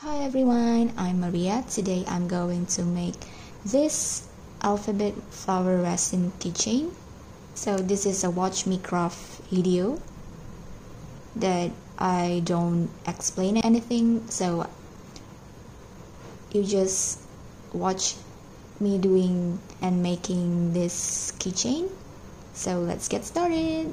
Hi everyone, I'm Maria. Today I'm going to make this alphabet flower resin keychain. So this is a watch me craft video that I don't explain anything, so you just watch me doing and making this keychain. So let's get started.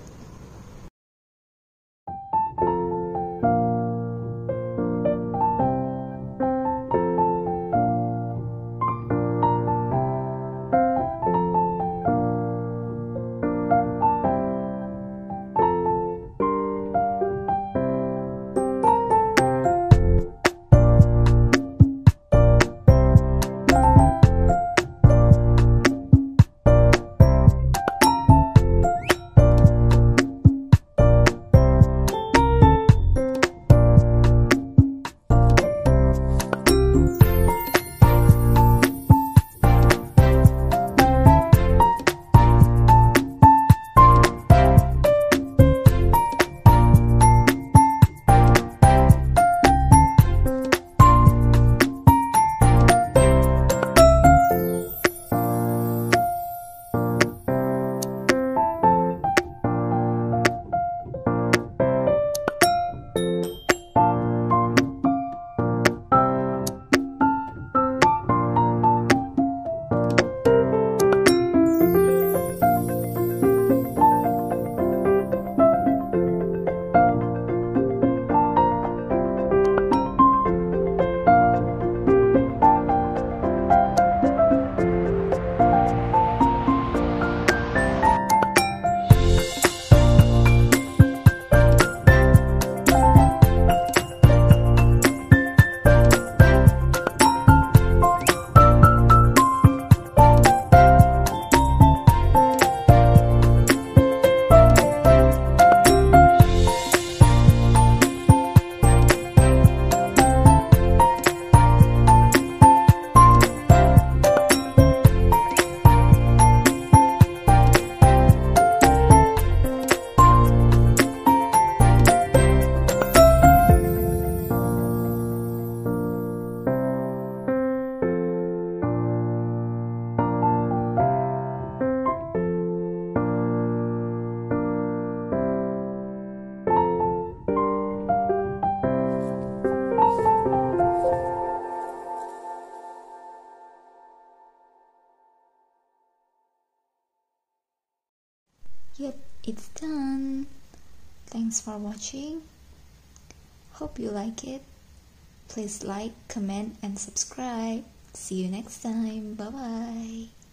Yep, it's done. Thanks for watching. Hope you like it. Please like, comment, and subscribe. See you next time. Bye bye.